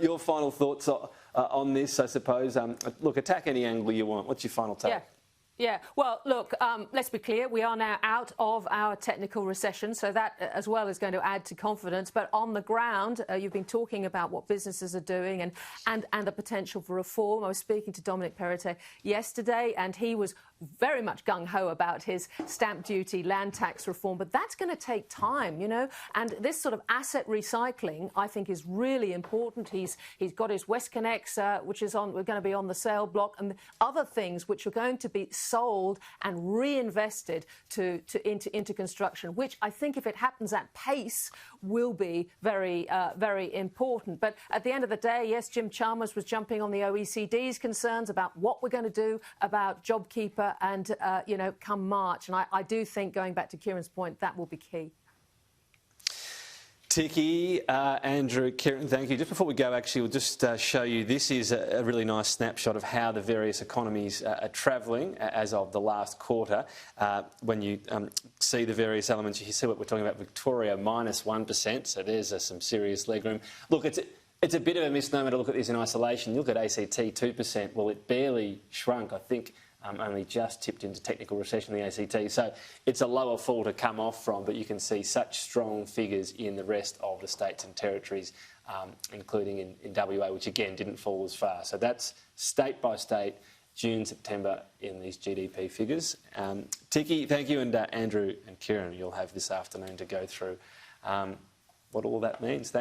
Your final thoughts on this, I suppose. Look, attack any angle you want. What's your final take? Yeah, well, look, let's be clear. We are now out of our technical recession, so that as well is going to add to confidence. But on the ground, you've been talking about what businesses are doing and the potential for reform. I was speaking to Dominic Perrottet yesterday, and he was very much gung-ho about his stamp duty, land tax reform. But that's going to take time, you know. And this sort of asset recycling, I think, is really important. He's got his WestConnex, which is we're going to be on the sale block, and other things which are going to be sold and reinvested into construction, which I think, if it happens at pace, will be very, very important. But at the end of the day, yes, Jim Chalmers was jumping on the OECD's concerns about what we're going to do about JobKeeper and, you know, come March. And I do think, going back to Kieran's point, that will be key. Ticky, Andrew, Kieran, thank you. Just before we go, actually, we'll just show you, this is a really nice snapshot of how the various economies are travelling as of the last quarter. When you see the various elements, you see what we're talking about. Victoria, minus 1%, so there's some serious legroom. Look, it's a bit of a misnomer to look at this in isolation. You look at ACT, 2%. Well, it barely shrunk, I think. Only just tipped into technical recession, the ACT. So it's a lower fall to come off from, but you can see such strong figures in the rest of the states and territories, including in WA, which again didn't fall as far. So that's state by state, June, September in these GDP figures. Ticky, thank you, and Andrew and Kieran, you'll have this afternoon to go through what all that means. Thank you.